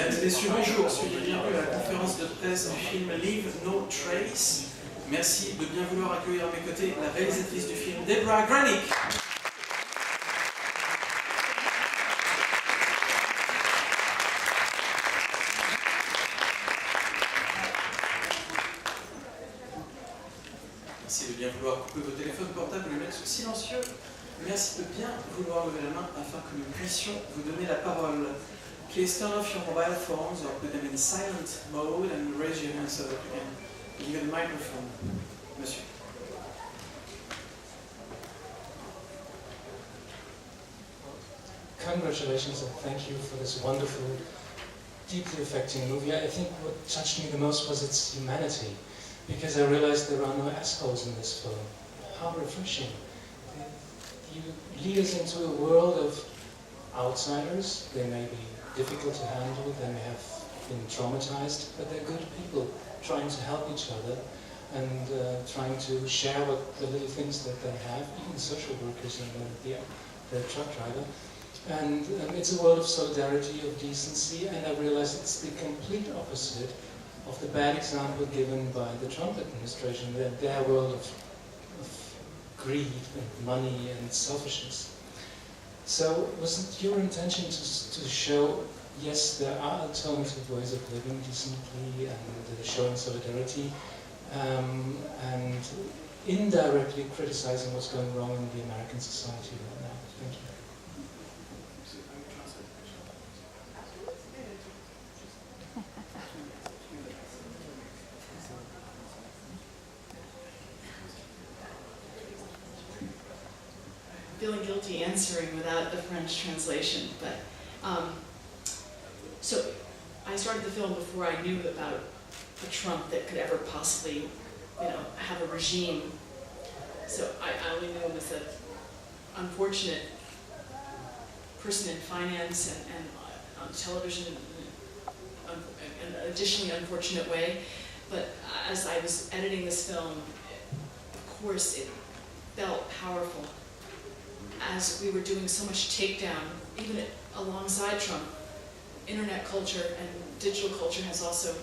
Mesdames et messieurs, bonjour. Suivez bienvenue à la conférence de presse du film Leave No Trace. Merci de bien vouloir accueillir à mes côtés la réalisatrice du film, Deborah Granick. Merci de bien vouloir couper vos téléphones portables et les mettre sur silencieux. Merci de bien vouloir lever la main afin que nous puissions vous donner la parole. Please turn off your mobile phones or put them in silent mode and raise your hands so that you can give you the microphone. Monsieur. Congratulations and thank you for this wonderful, deeply affecting movie. I think what touched me the most was its humanity, because I realized there are no assholes in this film. How refreshing. You lead us into a world of outsiders. They may be difficult to handle, they may have been traumatized, but they're good people trying to help each other and trying to share the little things that they have, even social workers and the truck driver. And it's a world of solidarity, of decency, and I realized it's the complete opposite of the bad example given by the Trump administration, their world of greed and money and selfishness. So was it your intention to show, yes, there are alternative ways of living decently and showing solidarity, and indirectly criticizing what's going wrong in the American society right now? Thank you. Feeling guilty answering without the French translation, but so I started the film before I knew about a Trump that could ever possibly, have a regime. So I only knew him as an unfortunate person in finance and on television in an additionally unfortunate way. But as I was editing this film, of course, it felt powerful. As we were doing so much takedown, even alongside Trump, internet culture and digital culture has also,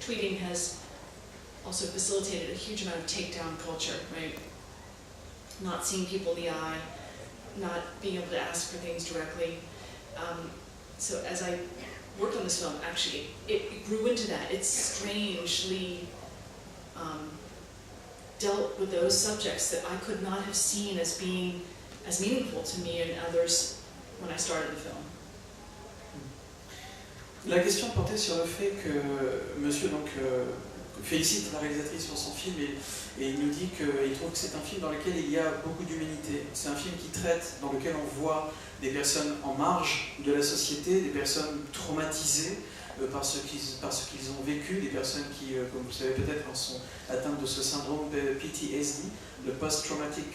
tweeting has also facilitated a huge amount of takedown culture, right? Not seeing people in the eye, not being able to ask for things directly. So as I worked on this film, actually, it grew into that. It strangely dealt with those subjects that I could not have seen as being as meaningful to me and others when I started the film. La question portait sur le fait que monsieur félicite la réalisatrice sur son film et il nous dit qu'il trouve que c'est un film dans lequel il y a beaucoup d'humanité. C'est un film qui traite, dans lequel on voit des personnes en marge de la société, des personnes traumatisées par ce qu'ils ont vécu, des personnes qui, comme vous le savez peut-être, sont atteintes de ce syndrome PTSD, le Post-Traumatic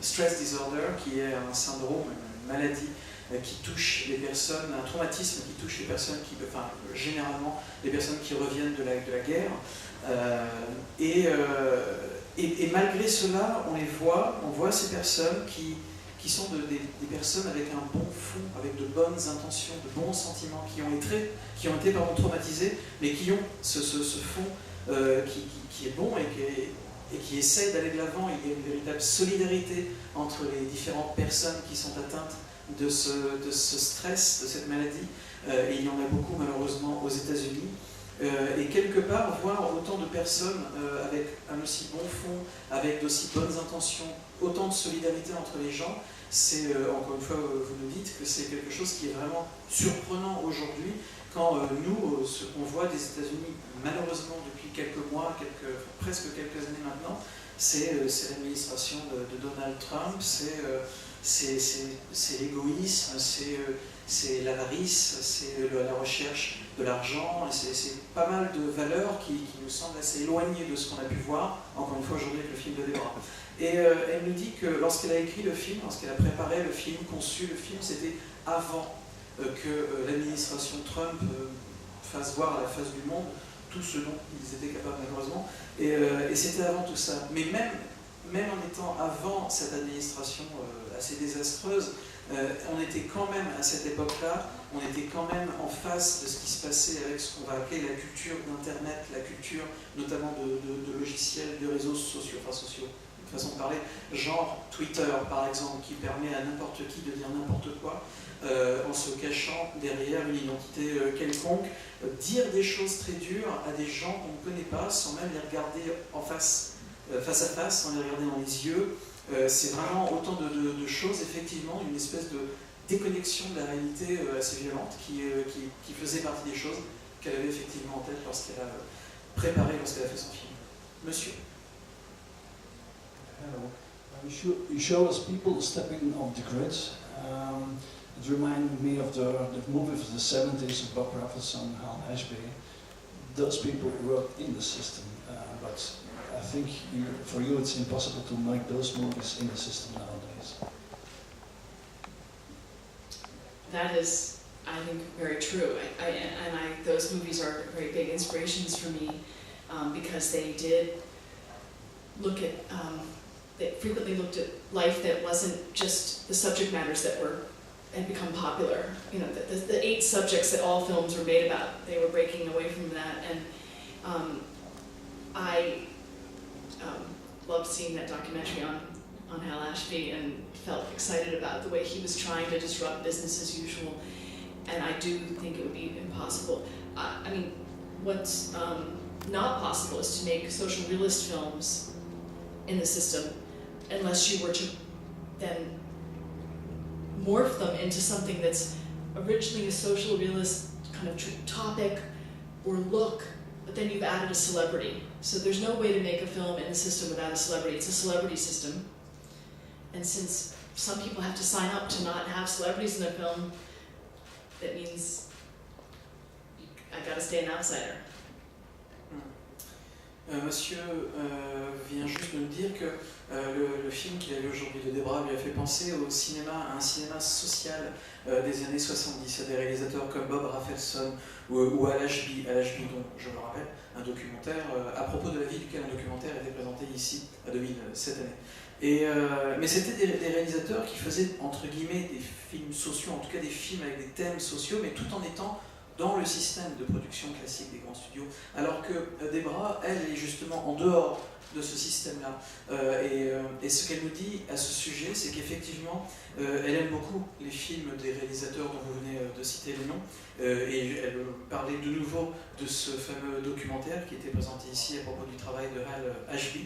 Stress Disorder, qui est un syndrome, une maladie qui touche les personnes, un traumatisme qui touche les personnes généralement les personnes qui reviennent de la guerre. Et malgré cela, on voit ces personnes qui sont des personnes avec un bon fond, avec de bonnes intentions, de bons sentiments, qui ont été traumatisés, mais qui ont ce fond qui est bon et qui essaie d'aller de l'avant. Il y a une véritable solidarité entre les différentes personnes qui sont atteintes de ce stress, de cette maladie, et il y en a beaucoup malheureusement aux États-Unis. Et quelque part, voir autant de personnes avec un aussi bon fond, avec d'aussi bonnes intentions, autant de solidarité entre les gens, c'est, encore une fois, vous nous dites que c'est quelque chose qui est vraiment surprenant aujourd'hui, quand nous, ce qu'on voit des États-Unis, malheureusement depuis quelques mois, presque quelques années maintenant, c'est l'administration de Donald Trump, c'est l'égoïsme, c'est l'avarice, c'est la recherche de l'argent, c'est pas mal de valeurs qui nous semblent assez éloignées de ce qu'on a pu voir, encore une fois aujourd'hui avec le film de Deborah. Et elle nous dit que lorsqu'elle a écrit le film, lorsqu'elle a préparé le film, conçu le film, c'était avant que l'administration Trump fasse voir à la face du monde tout ce dont ils étaient capables malheureusement, et c'était avant tout ça. Mais même en étant avant cette administration assez désastreuse, on était quand même, à cette époque-là, on était quand même en face de ce qui se passait avec ce qu'on va appeler la culture d'Internet, la culture notamment de logiciels, de réseaux sociaux, enfin sociaux, de façon de parler, genre Twitter par exemple, qui permet à n'importe qui de dire n'importe quoi, en se cachant derrière une identité quelconque, dire des choses très dures à des gens qu'on ne connaît pas, sans même les regarder en face, face à face, sans les regarder dans les yeux. C'est vraiment autant de choses, effectivement, une espèce de déconnexion de la réalité assez violente qui faisait partie des choses qu'elle avait effectivement en tête lorsqu'elle a préparé, lorsqu'elle a fait son film. Monsieur. Hello. You show us people stepping off the grid. It reminded me of the movie of the 70s of Bob Rafelson and Hal Ashby. Those people worked in the system, but I think for you it's impossible to make those movies in the system nowadays. That is, I think, very true. Those movies are very big inspirations for me because they did look at, they frequently looked at life that wasn't just the subject matters that had become popular. You know, the 8 subjects that all films were made about, they were breaking away from that. And I loved seeing that documentary on Hal Ashby and felt excited about the way he was trying to disrupt business as usual. And I do think it would be impossible. I mean, what's not possible is to make social realist films in the system unless you were to then morph them into something that's originally a social realist kind of topic or look, but then you've added a celebrity. So there's no way to make a film in the system without a celebrity. It's a celebrity system. And since some people have to sign up to not have celebrities in a film, that means I gotta stay an outsider. Monsieur vient juste de nous dire que le film qu'il a vu aujourd'hui de Debra lui a fait penser au cinéma, à un cinéma social des années 70, à des réalisateurs comme Bob Rafelson ou Hal Ashby, dont je me rappelle un documentaire à propos de la vie duquel un documentaire a été présenté ici à Deauville cette année. Mais c'était des réalisateurs qui faisaient entre guillemets des films sociaux, en tout cas des films avec des thèmes sociaux, mais tout en étant dans le système de production classique des grands studios, alors que Debra, elle, est justement en dehors de ce système-là. Et ce qu'elle nous dit à ce sujet, c'est qu'effectivement, elle aime beaucoup les films des réalisateurs dont vous venez de citer les noms, et elle parlait de nouveau de ce fameux documentaire qui était présenté ici à propos du travail de Hal Ashby,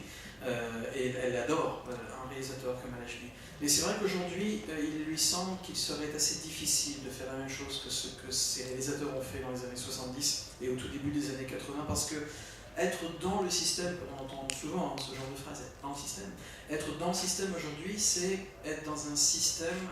et elle adore un réalisateur comme Hal Ashby. Mais c'est vrai qu'aujourd'hui, il lui semble qu'il serait assez difficile de faire la même chose que ce que ces réalisateurs ont fait dans les années 70 et au tout début des années 80, parce que être dans le système, on entend souvent ce genre de phrase, être dans le système. Être dans le système aujourd'hui, c'est être dans un système,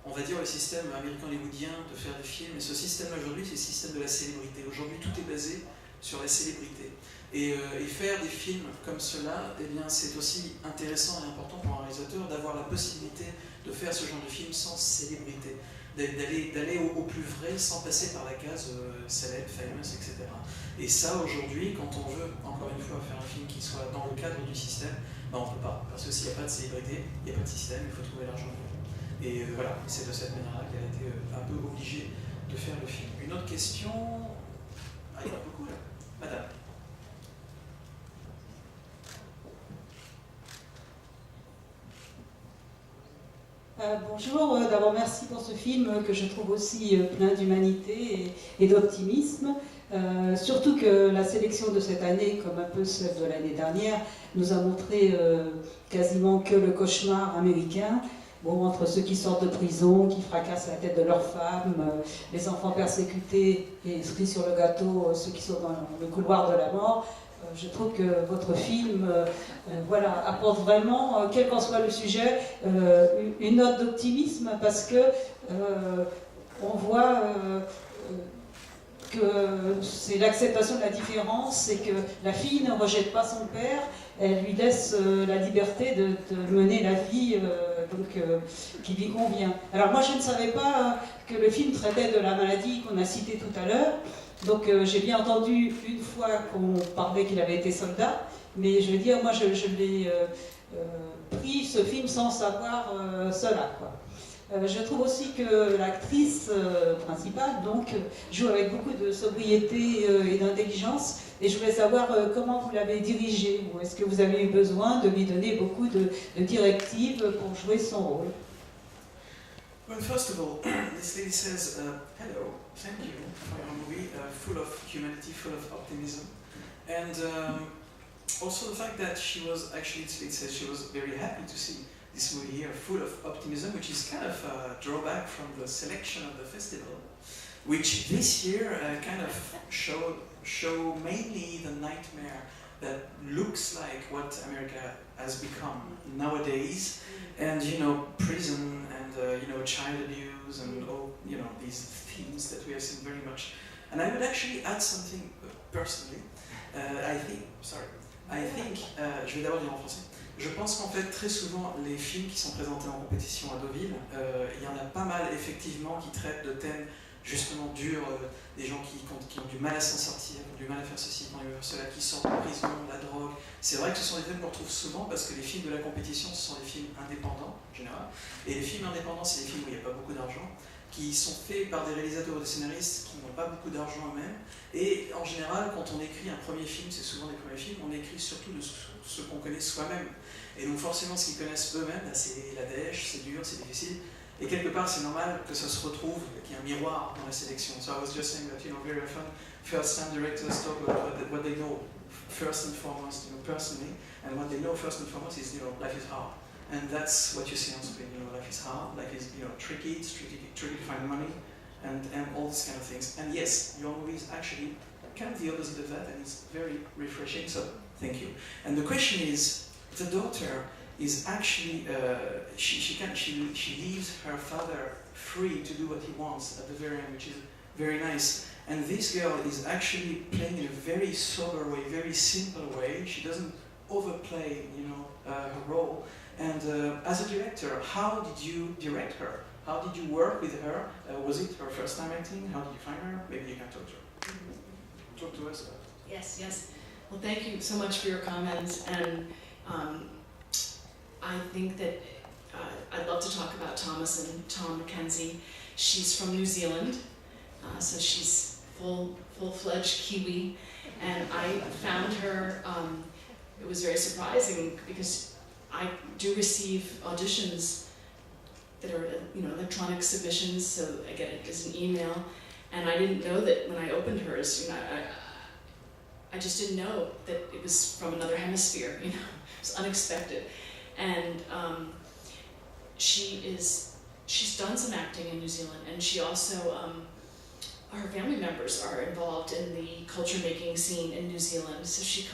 on va dire le système américain-hollywoodien de faire des films, et ce système aujourd'hui, c'est le système de la célébrité. Aujourd'hui, tout est basé sur la célébrité. Et faire des films comme cela, eh bien, c'est aussi intéressant et important pour un réalisateur d'avoir la possibilité de faire ce genre de film sans célébrité, d'aller au plus vrai sans passer par la case célèbre, famous, etc. Et ça, aujourd'hui, quand on veut, encore une fois, faire un film qui soit dans le cadre du système, ben, on ne peut pas, parce que s'il n'y a pas de célébrité, il n'y a pas de système, il faut trouver l'argent. Et voilà, c'est de cette manière-là qu'elle a été un peu obligée de faire le film. Une autre question. Ah, il y en a beaucoup là. Madame. Bonjour, d'abord merci pour ce film que je trouve aussi plein d'humanité et d'optimisme. Surtout que la sélection de cette année, comme un peu celle de l'année dernière, nous a montré quasiment que le cauchemar américain. Bon, entre ceux qui sortent de prison, qui fracassent la tête de leurs femmes, les enfants persécutés et inscrits sur le gâteau, ceux qui sont dans le couloir de la mort. Je trouve que votre film voilà, apporte vraiment, quel qu'en soit le sujet, une note d'optimisme parce que on voit que c'est l'acceptation de la différence et que la fille ne rejette pas son père, elle lui laisse la liberté de mener la vie qui lui convient. Alors moi je ne savais pas que le film traitait de la maladie qu'on a citée tout à l'heure. Donc j'ai bien entendu une fois qu'on parlait qu'il avait été soldat, mais je veux dire, moi je l'ai pris ce film sans savoir cela, quoi. Je trouve aussi que l'actrice principale donc, joue avec beaucoup de sobriété et d'intelligence. Et je voulais savoir comment vous l'avez dirigée, ou est-ce que vous avez eu besoin de lui donner beaucoup de directives pour jouer son rôle? Well, first of all, this lady says, hello, thank you for your movie, full of humanity, full of optimism. And also the fact that she was, actually it says she was very happy to see this movie here, full of optimism, which is kind of a drawback from the selection of the festival, which this year kind of show mainly the nightmare that looks like what America has become nowadays, and prison and child abuse and all these themes that we have seen very much. And I would actually add something personally. I think, je vais d'abord dire en français. Je pense qu'en fait, très souvent, les films qui sont présentés en compétition à Deauville, il y en a pas mal effectivement qui traitent de thèmes justement durs, des gens qui ont du mal à s'en sortir, qui ont du mal à faire ceci, qui ont du mal à faire cela, qui sortent de prison, de la drogue. C'est vrai que ce sont des thèmes qu'on retrouve souvent parce que les films de la compétition, ce sont des films indépendants en général. Et les films indépendants, c'est des films où il n'y a pas beaucoup d'argent, qui sont faits par des réalisateurs ou des scénaristes qui n'ont pas beaucoup d'argent eux-mêmes. Et en général, quand on écrit un premier film, c'est souvent des premiers films, on écrit surtout de ce qu'on connaît soi-même. Et donc forcément, ce qu'ils connaissent eux-mêmes, c'est la dèche, c'est dur, c'est difficile. Et quelque part, c'est normal que ça se retrouve, qu'il y ait un miroir dans la sélection. So I was just saying that, very often, first-time directors talk about what they know first and foremost, personally, and what they know first and foremost is, life is hard. And that's what you see on screen, life is hard, life is, tricky, it's tricky to find money, and all these kind of things. And yes, your movie is actually kind of the opposite of that, and it's very refreshing, so thank you. And the question is, the daughter is actually, she leaves her father free to do what he wants at the very end, which is very nice. And this girl is actually playing in a very sober way, very simple way. She doesn't overplay, her role. And as a director, how did you direct her? How did you work with her? Was it her first time acting? How did you find her? Maybe you can talk to her. Talk to us about it. Yes. Well, thank you so much for your comments. And I think that I'd love to talk about Thomas and Tom Mackenzie. She's from New Zealand, so she's full-fledged Kiwi. And I found her, it was very surprising because I do receive auditions that are, electronic submissions, so I get it as an email. And I didn't know that when I opened hers, I just didn't know that it was from another hemisphere, it was unexpected. And she's done some acting in New Zealand, and she also, her family members are involved in the culture-making scene in New Zealand. So she's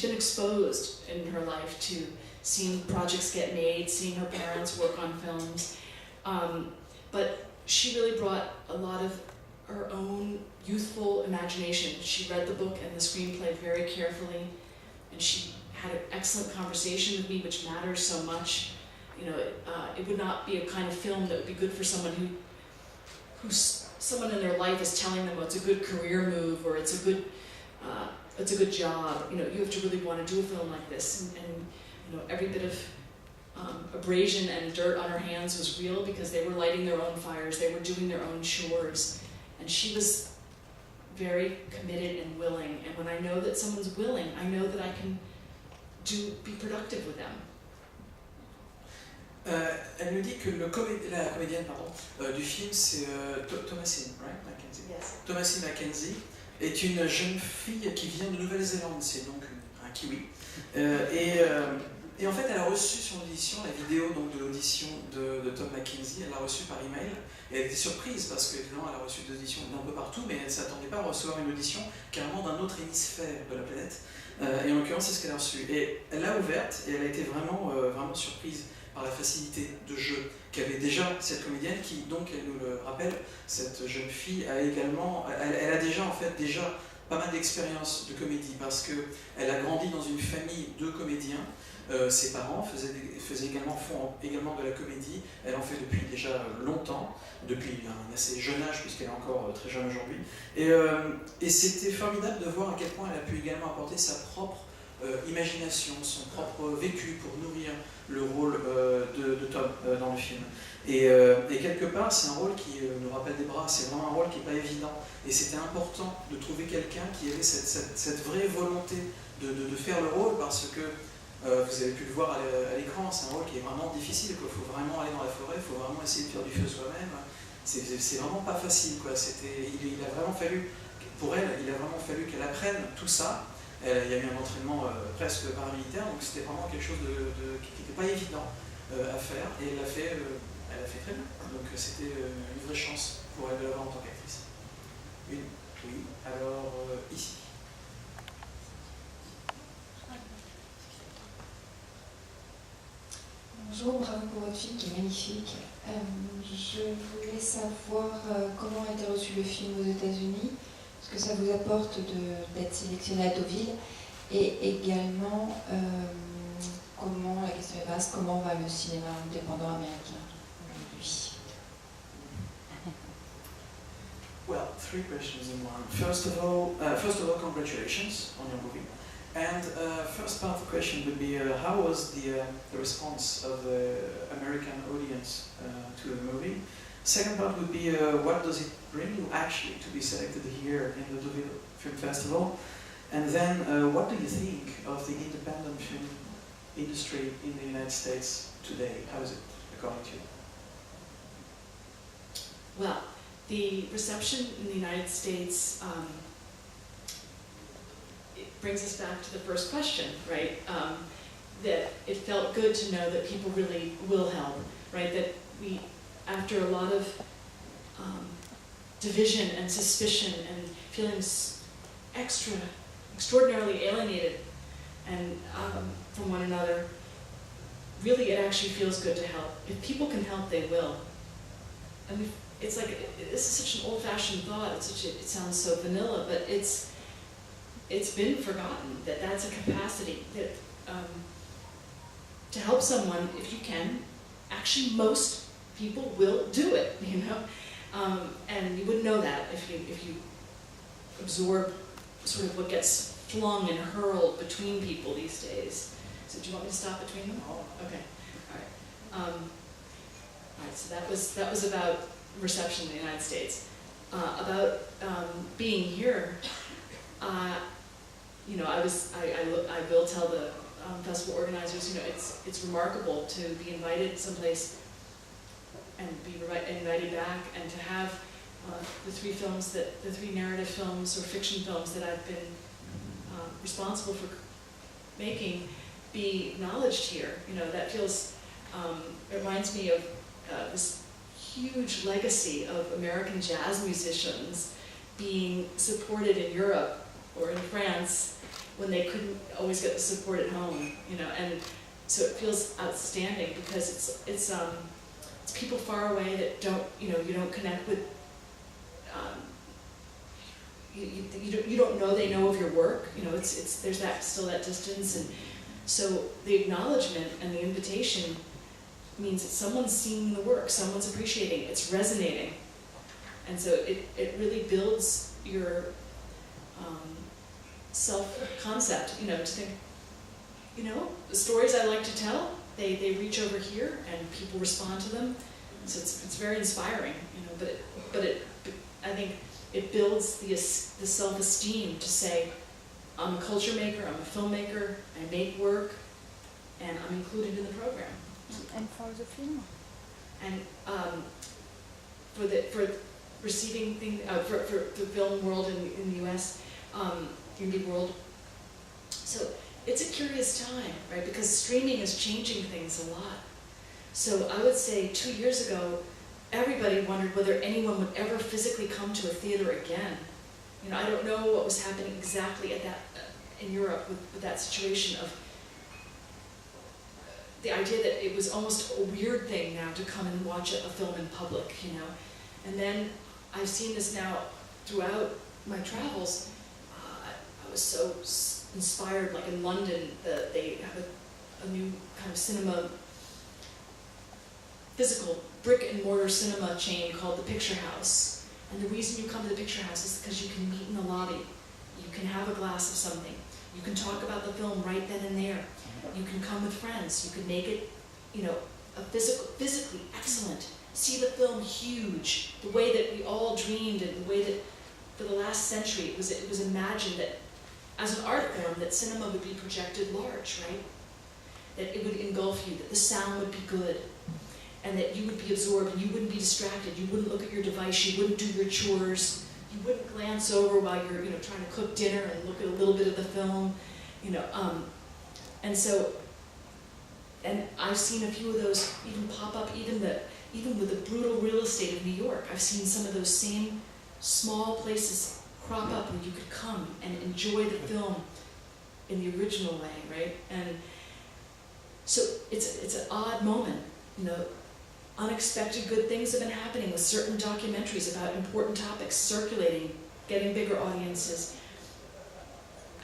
been exposed in her life to seeing projects get made, seeing her parents work on films. But she really brought a lot of her own youthful imagination. She read the book and the screenplay very carefully, and she had an excellent conversation with me, which matters so much. It would not be a kind of film that would be good for someone who's someone in their life is telling them, it's a good career move or it's a good job. You have to really want to do a film like this, and every bit of abrasion and dirt on her hands was real because they were lighting their own fires, they were doing their own chores, and she was very committed and willing. And when I know that someone's willing, I know that I can be productive with them. Elle nous dit que la comédienne du film, c'est Thomasine, right? Mackenzie. Yes. Thomasine Mackenzie est une jeune fille qui vient de Nouvelle-Zélande, c'est donc un kiwi. Et en fait, elle a reçu son audition, la vidéo donc, de l'audition de Tom Mackenzie, elle l'a reçue par email. Et elle était surprise parce qu'évidemment, elle a reçu des auditions d'un peu partout, mais elle ne s'attendait pas à recevoir une audition carrément d'un autre hémisphère de la planète. Et en l'occurrence, c'est ce qu'elle a reçu. Et elle l'a ouverte et elle a été vraiment surprise par la facilité de jeu qu'avait déjà cette comédienne qui, donc, elle nous le rappelle, cette jeune fille a également, elle a déjà pas mal d'expérience de comédie parce qu'elle a grandi dans une famille de comédiens. Ses parents font également de la comédie. Elle en fait depuis déjà longtemps, depuis un assez jeune âge puisqu'elle est encore très jeune aujourd'hui. Et c'était formidable de voir à quel point elle a pu également apporter sa propre imagination, son propre vécu pour nourrir le rôle de Tom dans le film. Et quelque part, c'est un rôle qui nous rappelle des bras, c'est vraiment un rôle qui n'est pas évident. Et c'était important de trouver quelqu'un qui avait cette vraie volonté de faire le rôle, parce que vous avez pu le voir à l'écran, c'est un rôle qui est vraiment difficile. Il faut vraiment aller dans la forêt, il faut vraiment essayer de faire du feu soi-même. C'est vraiment pas facile, quoi. Il a vraiment fallu, pour elle, il a vraiment fallu qu'elle apprenne tout ça. Il y a eu un entraînement presque paramilitaire, donc c'était vraiment quelque chose qui n'était pas évident à faire, et elle a fait très bien. Donc c'était une vraie chance pour elle de l'avoir en tant qu'actrice. Oui, alors ici. Bonjour, bravo pour votre film qui est magnifique. Je voulais savoir comment a été reçu le film aux États-Unis, ce que ça vous apporte d'être sélectionné à Deauville, et également la question est vaste, comment va le cinéma indépendant américain aujourd'hui? Well, 3 questions in one. First of all, congratulations on your movie. And first part of the question would be, how was the response of the American audience to the movie? Second part would be, what does it bring you actually to be selected here in the Deauville Film Festival? And then, what do you think of the independent film industry in the United States today? How is it according to you? Well, the reception in the United States, it brings us back to the first question, right? That it felt good to know that people really will help, right? That we, after a lot of division and suspicion and feeling extraordinarily alienated and from one another, really it actually feels good to help. If people can help, they will. I mean, it's like, this is such an old-fashioned thought, it sounds so vanilla, but it's been forgotten that that's a capacity that to help someone, if you can, actually most people will do it, you know? And you wouldn't know that if you absorb sort of what gets flung and hurled between people these days. So do you want me to stop between them? Oh, okay. All right, so that was about reception in the United States. About being here, you know, I will tell the festival organizers, you know, it's remarkable to be invited someplace and be invited back, and to have the three narrative films or fiction films that I've been responsible for making be acknowledged here. You know, that feels, it reminds me of this huge legacy of American jazz musicians being supported in Europe or in France when they couldn't always get the support at home, you know, and so it feels outstanding because it's people far away that don't, you know, you don't connect with, you don't know they know of your work, you know, there's still that distance, and so the acknowledgement and the invitation means that someone's seeing the work, someone's appreciating, it's resonating, and so it really builds your self-concept, you know, to think, you know, the stories I like to tell, they reach over here and people respond to them, so it's very inspiring, you know, but I think it builds the self-esteem to say, I'm a culture maker, I'm a filmmaker, I make work, and I'm included in the program. And for the film? And for receiving things, for the film world in the US, indie world. So it's a curious time, right? Because streaming is changing things a lot. So I would say 2 years ago, everybody wondered whether anyone would ever physically come to a theater again. You know, I don't know what was happening exactly at that in Europe with that situation of the idea that it was almost a weird thing now to come and watch a film in public, you know. And then I've seen this now throughout my travels. I was so inspired, like in London, they have a new kind of cinema, physical brick and mortar cinema chain called the Picture House. And the reason you come to the Picture House is because you can meet in the lobby. You can have a glass of something. You can talk about the film right then and there. You can come with friends. You can make it, you know, physically excellent. See the film huge, the way that we all dreamed, and the way that for the last century it was imagined that as an art form that cinema would be projected large, right? That it would engulf you, that the sound would be good, and that you would be absorbed and you wouldn't be distracted. You wouldn't look at your device, you wouldn't do your chores, you wouldn't glance over while you're, you know, trying to cook dinner and look at a little bit of the film, you know. And I've seen a few of those even pop up, even with the brutal real estate of New York. I've seen some of those same small places crop up where you could come and enjoy the film in the original way, right? And so it's an odd moment, you know. Unexpected good things have been happening with certain documentaries about important topics circulating, getting bigger audiences.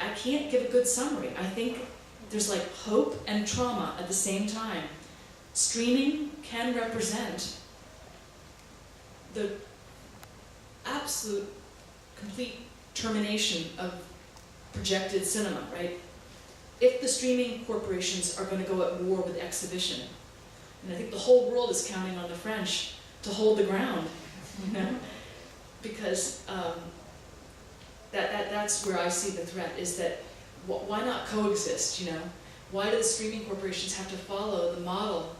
I can't give a good summary. I think there's like hope and trauma at the same time. Streaming can represent the absolute, complete termination of projected cinema, right? If the streaming corporations are going to go at war with exhibition, and I think the whole world is counting on the French to hold the ground, you know? Because that's where I see the threat, is that why not coexist, you know? Why do the streaming corporations have to follow the model,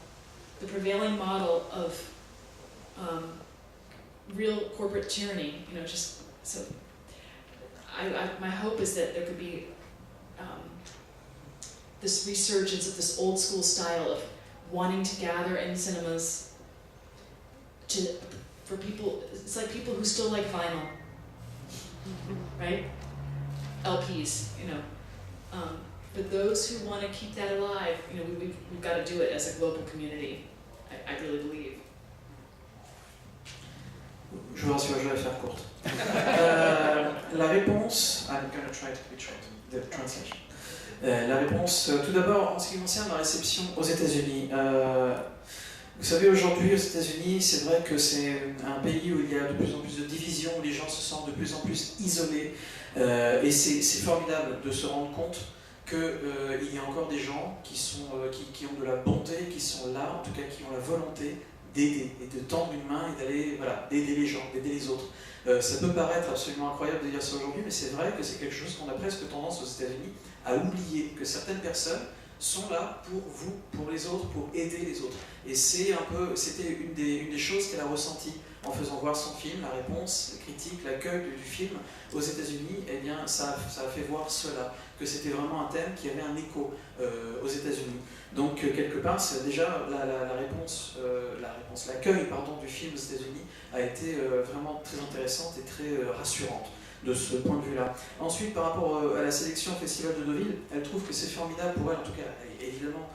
the prevailing model of real corporate tyranny, you know, just so. My hope is that there could be this resurgence of this old school style of wanting to gather in cinemas for people. It's like people who still like vinyl, right? LPs, you know. But those who want to keep that alive, you know, we've got to do it as a global community. I really believe. Je vous rassure, je vais faire courte. La réponse, I'm going to try to be short, the translation. La réponse, tout d'abord, en ce qui concerne la réception aux États-Unis. Vous savez, aujourd'hui, aux États-Unis, c'est vrai que c'est un pays où il y a de plus en plus de divisions, où les gens se sentent de plus en plus isolés. Et c'est formidable de se rendre compte qu'il y a encore des gens qui ont de la bonté, qui sont là, en tout cas qui ont la volonté d'aider et de tendre une main et d'aller, voilà, d'aider les gens, d'aider les autres. Ça peut paraître absolument incroyable de dire ça aujourd'hui, mais c'est vrai que c'est quelque chose qu'on a presque tendance aux États-Unis à oublier, que certaines personnes sont là pour vous, pour les autres, pour aider les autres. Et c'était une des choses qu'elle a ressenties en faisant voir son film, la réponse, les critiques, l'accueil du film aux États-Unis. Eh bien, ça a fait voir cela, que c'était vraiment un thème qui avait un écho aux États-Unis. Donc, quelque part, c'est déjà l'accueil du film aux États-Unis a été vraiment très intéressante et très rassurante de ce point de vue-là. Ensuite, par rapport à la sélection au Festival de Deauville, elle trouve que c'est formidable pour elle, en tout cas, évidemment,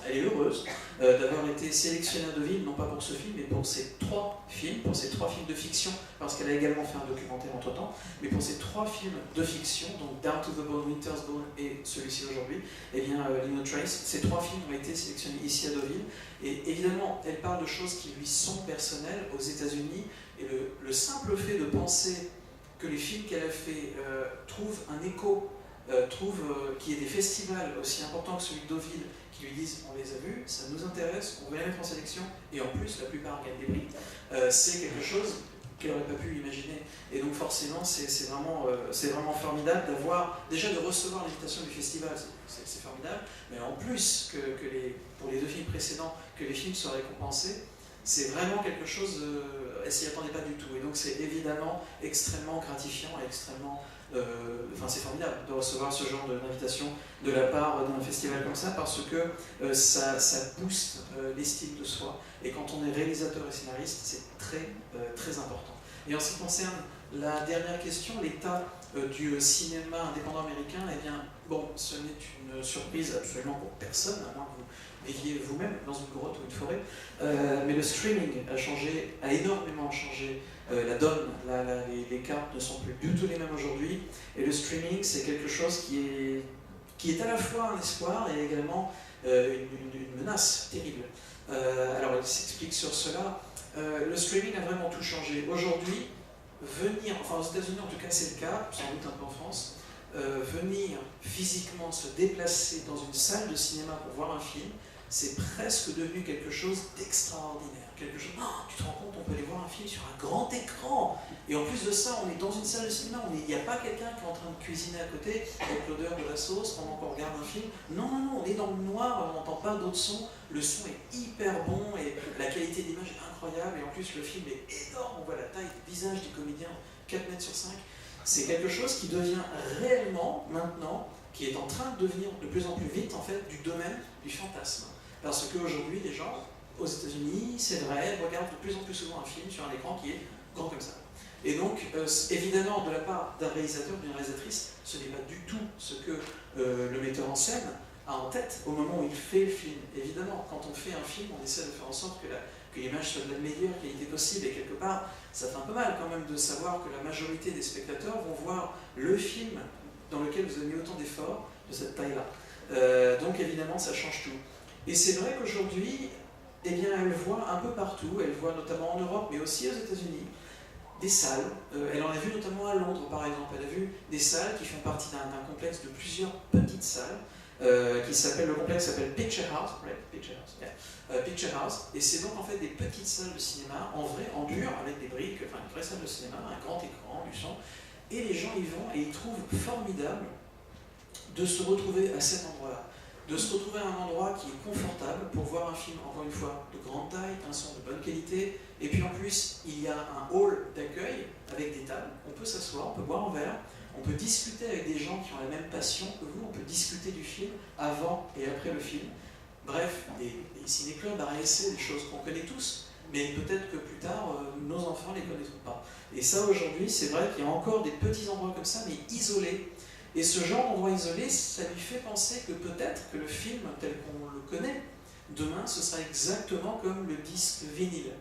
elle est heureuse d'avoir été sélectionnée à Deauville, non pas pour ce film, mais pour ces trois films de fiction, parce qu'elle a également fait un documentaire entre-temps, mais pour ces 3 films de fiction, donc Down to the Bone, Winter's Bone et celui-ci aujourd'hui, eh bien, Leave No Trace, ces 3 films ont été sélectionnés ici à Deauville, et évidemment, elle parle de choses qui lui sont personnelles aux États-Unis, et le simple fait de penser que les films qu'elle a fait trouvent un écho, qu'il y ait des festivals aussi importants que celui de Deauville qui lui disent on les a vus, ça nous intéresse, on va les mettre en sélection, et en plus la plupart gagnent des prix, c'est quelque chose qu'elle n'aurait pas pu imaginer. Et donc forcément c'est vraiment formidable déjà de recevoir l'invitation du festival, c'est formidable, mais en plus pour les 2 films précédents, que les films soient récompensés, c'est vraiment quelque chose, elle s'y attendait pas du tout. Et donc c'est évidemment extrêmement gratifiant et extrêmement... c'est formidable de recevoir ce genre d'invitation de la part d'un festival comme ça, parce que ça booste l'estime de soi. Et quand on est réalisateur et scénariste, c'est très, très important. Et en ce qui concerne la dernière question, l'état du cinéma indépendant américain, eh bien, bon, ce n'est une surprise absolument pour personne, à moins que vous viviez vous-même dans une grotte ou une forêt, mais le streaming a énormément changé la donne, les cartes ne sont plus du tout les mêmes aujourd'hui, et le streaming c'est quelque chose qui est à la fois un espoir et également une menace terrible. Alors il s'explique sur cela, le streaming a vraiment tout changé. Aujourd'hui, aux États-Unis en tout cas c'est le cas, sans doute un peu en France, venir physiquement se déplacer dans une salle de cinéma pour voir un film, c'est presque devenu quelque chose d'extraordinaire. Quelque chose, tu te rends compte, on peut aller voir un film sur un grand écran. Et en plus de ça, on est dans une salle de cinéma, il n'y a pas quelqu'un qui est en train de cuisiner à côté avec l'odeur de la sauce pendant qu'on regarde un film. Non, non, non, on est dans le noir, on n'entend pas d'autres sons. Le son est hyper bon et la qualité d'image est incroyable. Et en plus, le film est énorme, on voit la taille du visage du comédien, 4 mètres sur 5. C'est quelque chose qui devient réellement, maintenant, qui est en train de devenir de plus en plus vite, en fait, du domaine du fantasme. Parce qu'aujourd'hui, les gens, aux États-Unis, c'est vrai, regardent de plus en plus souvent un film sur un écran qui est grand comme ça. Et donc, évidemment, de la part d'un réalisateur ou d'une réalisatrice, ce n'est pas du tout ce que le metteur en scène a en tête au moment où il fait le film. Évidemment, quand on fait un film, on essaie de faire en sorte que l'image soit de la meilleure qualité possible, et quelque part, ça fait un peu mal quand même de savoir que la majorité des spectateurs vont voir le film dans lequel vous avez mis autant d'efforts, de cette taille-là. Donc évidemment, ça change tout. Et c'est vrai qu'aujourd'hui, eh bien, elle voit un peu partout, elle voit notamment en Europe, mais aussi aux États-Unis, des salles. Elle en a vu notamment à Londres, par exemple. Elle a vu des salles qui font partie d'un complexe de plusieurs petites salles, le complexe s'appelle Picture House, right? Picture House, yeah. Picture House, et c'est donc en fait des petites salles de cinéma, en vrai, en dur, avec des briques, enfin une vraie salle de cinéma, un grand écran, du son, et les gens y vont et ils trouvent formidable de se retrouver à cet endroit-là, de se retrouver à un endroit qui est confortable pour voir un film, encore une fois, de grande taille, un son de bonne qualité, et puis en plus, il y a un hall d'accueil avec des tables, on peut s'asseoir, on peut boire un verre, on peut discuter avec des gens qui ont la même passion que vous, on peut discuter du film avant et après le film. Bref, des ciné-clubs, ASC, des choses qu'on connaît tous, mais peut-être que plus tard, nos enfants ne les connaîtront pas. Et ça, aujourd'hui, c'est vrai qu'il y a encore des petits endroits comme ça, mais isolés. Et ce genre d'endroit isolé, ça lui fait penser que peut-être que le film, tel qu'on le connaît, demain, ce sera exactement comme le disque vinyle.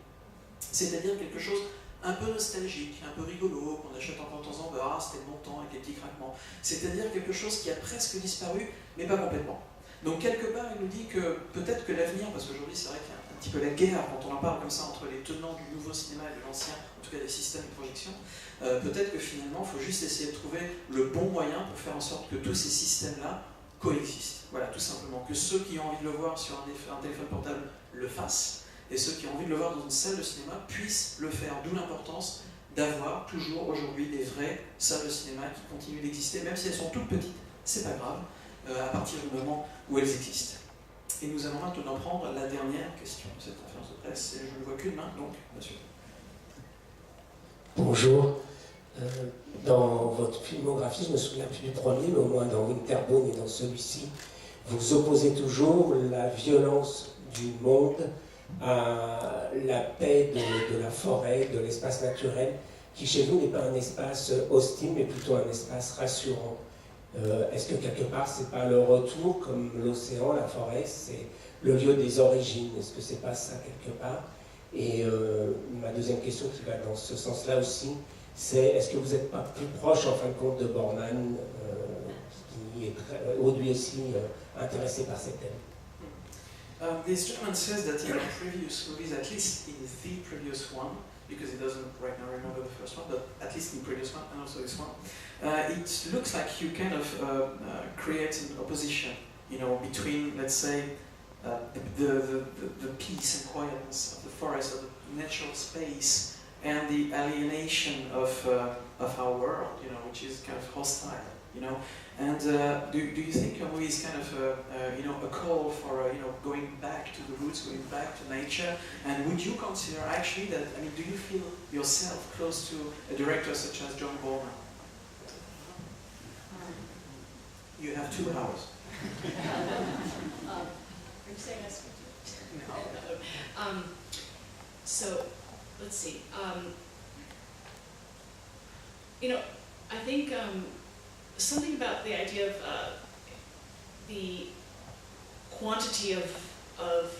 C'est-à-dire quelque chose un peu nostalgique, un peu rigolo, qu'on achète encore de temps en temps, c'était le bon temps avec les petits craquements. C'est-à-dire quelque chose qui a presque disparu, mais pas complètement. Donc quelque part, il nous dit que peut-être que l'avenir, parce qu'aujourd'hui c'est vrai qu'il y a un petit peu la guerre quand on en parle comme ça entre les tenants du nouveau cinéma et de l'ancien, en tout cas des systèmes de projection, peut-être que finalement il faut juste essayer de trouver le bon moyen pour faire en sorte que tous ces systèmes-là coexistent. Voilà, tout simplement. Que ceux qui ont envie de le voir sur un téléphone portable le fassent, et ceux qui ont envie de le voir dans une salle de cinéma puissent le faire. D'où l'importance d'avoir toujours aujourd'hui des vraies salles de cinéma qui continuent d'exister, même si elles sont toutes petites, c'est pas grave, à partir du moment où elles existent. Et nous allons maintenant prendre la dernière question de cette conférence de presse, et je ne vois qu'une main, donc, monsieur. Bonjour. Dans votre filmographie, je ne me souviens plus du premier, mais au moins dans Winterborn et dans celui-ci, vous opposez toujours la violence du monde à la paix de la forêt, de l'espace naturel, qui chez vous n'est pas un espace hostile, mais plutôt un espace rassurant. Est-ce que quelque part, c'est pas le retour, comme l'océan, la forêt, c'est le lieu des origines? Est-ce que c'est pas ça quelque part? Et ma deuxième question qui va dans ce sens-là aussi, c'est est-ce que vous n'êtes pas plus proche, en fin de compte, de Borman, qui est lui aussi intéressé par ces thèmes? This gentleman says that in the previous movies, at least in the previous one, because he doesn't right now remember the first one, but at least in the previous one and also this one, it looks like you kind of create an opposition, you know, between, let's say, the peace and quietness of the forest, of the natural space, and the alienation of our world, you know, which is kind of hostile, you know. And do you think your movie is kind of you know, a call for you know, going back to the roots, going back to nature? And would you consider actually that, I mean, do you feel yourself close to a director such as John Borman? You have 2 hours. Are you saying I speak to you? So, let's see. You know, I think something about the idea of the quantity of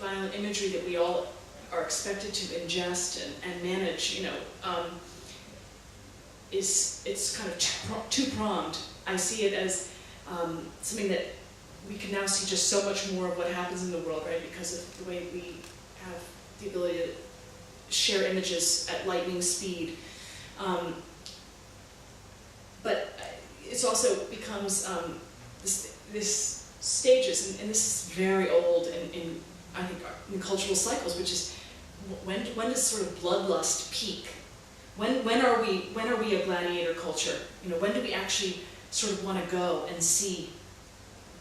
violent imagery that we all are expected to ingest and manage, you know, it's kind of two-pronged. I see it as something that we can now see just so much more of what happens in the world, right, because of the way we have the ability to share images at lightning speed. But it's also becomes this stages, and this is very old in I think in cultural cycles, which is when does sort of bloodlust peak? When are we a gladiator culture? You know, when do we actually sort of want to go and see,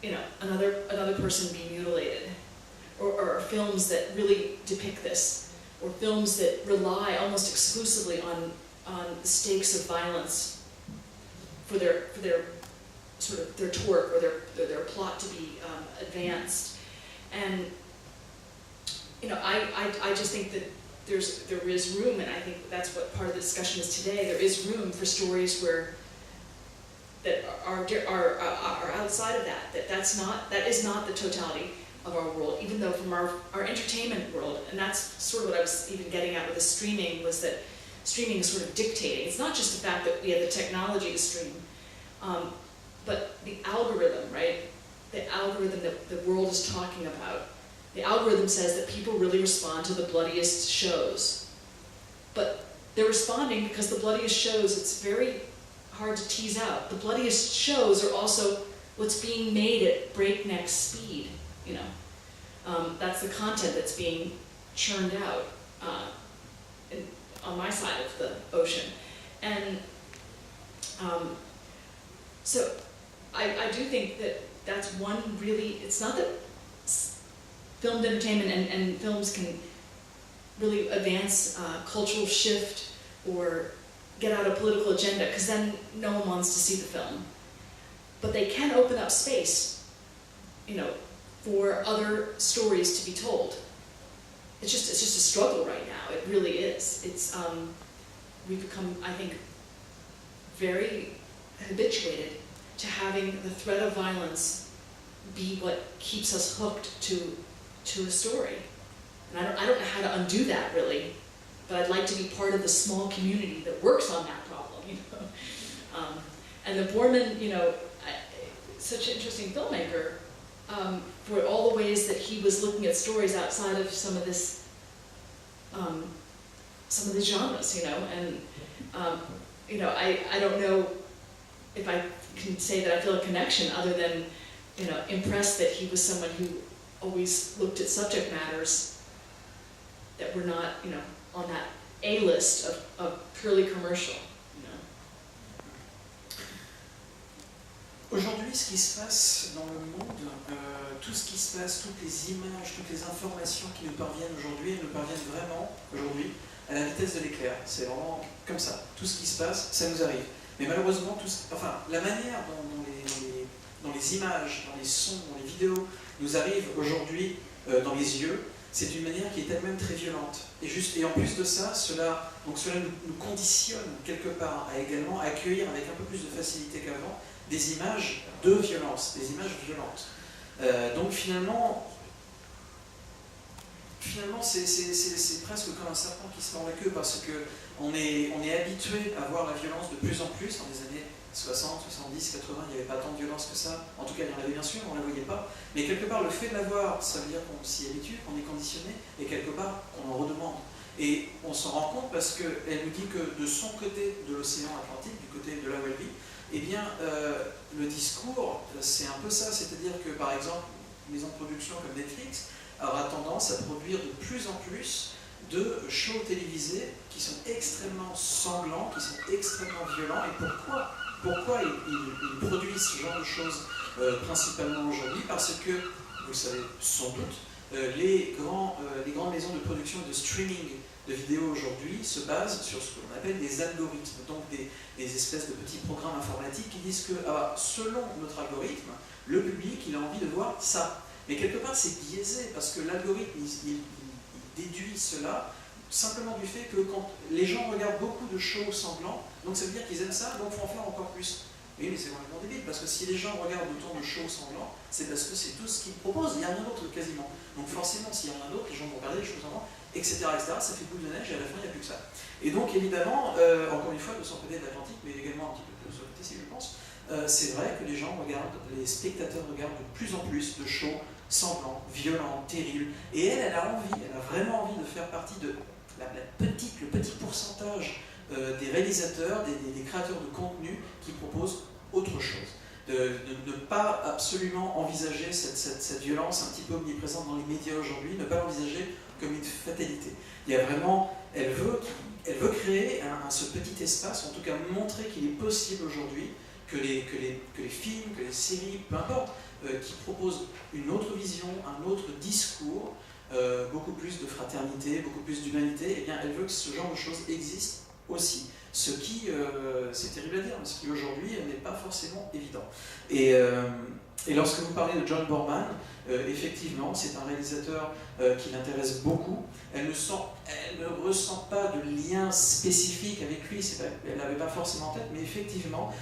you know, another person be mutilated, or films that really depict this, or films that rely almost exclusively on the stakes of violence for their sort of their torque or their plot to be advanced. And you know, I just think that there is room, and I think that's what part of the discussion is today. There is room for stories that are outside of that. That is not the totality of our world, even though from our entertainment world, and that's sort of what I was even getting at with the streaming, was that streaming is sort of dictating. It's not just the fact that we have the technology to stream, but the algorithm, right? The algorithm that the world is talking about. The algorithm says that people really respond to the bloodiest shows. But they're responding because the bloodiest shows, it's very hard to tease out. The bloodiest shows are also what's being made at breakneck speed, you know. That's the content that's being churned out on my side of the ocean. And so I do think that that's one really, it's not that filmed entertainment and films can really advance cultural shift or get out a political agenda, because then no one wants to see the film. But they can open up space, you know, for other stories to be told. It's just a struggle right now. It really is. It's we've become, I think, very habituated to having the threat of violence be what keeps us hooked to a story. And I don't know how to undo that, really, but I'd like to be part of the small community that works on that problem, you know. And the Boorman, you know, such an interesting filmmaker, for all the ways that he was looking at stories outside of some of this, some of the genres, you know. And you know, I don't know if I can say that I feel a connection other than, you know, impressed that he was someone who always looked at subject matters that were not, you know, on that A-list of purely commercial, you know. Aujourd'hui, ce qui se passe dans le monde, tout ce qui se passe, toutes les images, toutes les informations qui nous parviennent aujourd'hui, elles nous parviennent vraiment aujourd'hui à la vitesse de l'éclair. C'est vraiment comme ça. Tout ce qui se passe, ça nous arrive. Mais malheureusement, la manière dont les images, dans les sons, dans les vidéos nous arrivent aujourd'hui dans les yeux, c'est une manière qui est elle-même très violente. Et en plus de ça, cela nous conditionne quelque part à également accueillir avec un peu plus de facilité qu'avant des images de violence, des images violentes. Donc finalement c'est presque comme un serpent qui se mord la queue, parce qu'on est habitué à voir la violence de plus en plus. Dans les années 60, 70, 80, il n'y avait pas tant de violence que ça. En tout cas, il y en avait bien sûr, on ne la voyait pas. Mais quelque part, le fait de la voir, ça veut dire qu'on s'y habitue, qu'on est conditionné, et quelque part, qu'on en redemande. Et on s'en rend compte parce qu'elle nous dit que de son côté de l'océan Atlantique, du côté de là où elle vit, eh bien, le discours, c'est un peu ça. C'est-à-dire que, par exemple, une maison de production comme Netflix aura tendance à produire de plus en plus de shows télévisés qui sont extrêmement sanglants, qui sont extrêmement violents. Et pourquoi ils produisent ce genre de choses principalement aujourd'hui? Parce que, vous le savez sans doute, les grandes maisons de production et de streaming de vidéos aujourd'hui se basent sur ce que l'on appelle des algorithmes, donc des espèces de petits programmes informatiques qui disent que selon notre algorithme, le public il a envie de voir ça. Mais quelque part c'est biaisé, parce que l'algorithme il déduit cela simplement du fait que quand les gens regardent beaucoup de shows sanglants, donc ça veut dire qu'ils aiment ça, donc il faut en faire encore plus. Oui, mais c'est complètement débile, parce que si les gens regardent autant de shows sanglants, c'est parce que c'est tout ce qu'ils proposent, il n'y a rien d'autre quasiment. Donc forcément, s'il n'y a rien d'autre, les gens vont regarder les shows sanglants, etc., etc., ça fait boule de neige et à la fin, il n'y a plus que ça. Et donc évidemment, encore une fois, de son côté de l'Atlantique, mais également un petit peu de son côté, si je pense, c'est vrai que les gens regardent, les spectateurs regardent de plus en plus de shows sanglants, violents, terribles, et elle a vraiment envie de faire partie de le petit pourcentage des réalisateurs, des créateurs de contenu qui proposent autre chose, de ne pas absolument envisager cette violence un petit peu omniprésente dans les médias aujourd'hui, ne pas l'envisager comme une fatalité. Il y a vraiment, elle veut créer ce petit espace, en tout cas montrer qu'il est possible aujourd'hui que les films, que les séries, peu importe, qui proposent une autre vision, un autre discours, beaucoup plus de fraternité, beaucoup plus d'humanité, eh bien elle veut que ce genre de choses existe aussi. Ce qui, c'est terrible à dire, mais ce qui aujourd'hui n'est pas forcément évident. Et lorsque vous parlez de John Borman, effectivement, c'est un réalisateur qui l'intéresse beaucoup. Elle ne ressent pas de lien spécifique avec lui, elle n'avait pas forcément en tête, mais effectivement,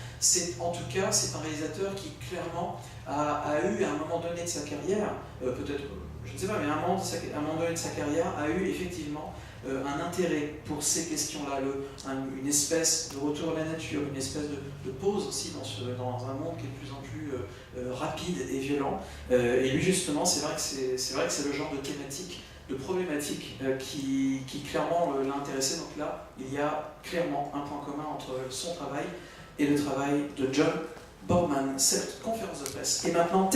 en tout cas, c'est un réalisateur qui clairement a eu à un moment donné de sa carrière, peut-être, je ne sais pas, mais à un moment donné de sa carrière, a eu effectivement un intérêt pour ces questions-là, une espèce de retour à la nature, une espèce de pause aussi dans un monde qui est de plus en plus rapide et violent. Et lui justement, c'est vrai que c'est le genre de thématique, de problématique qui clairement l'a intéressé. Donc là, il y a clairement un point commun entre son travail et le travail de John Borman. Cette conférence de presse est maintenant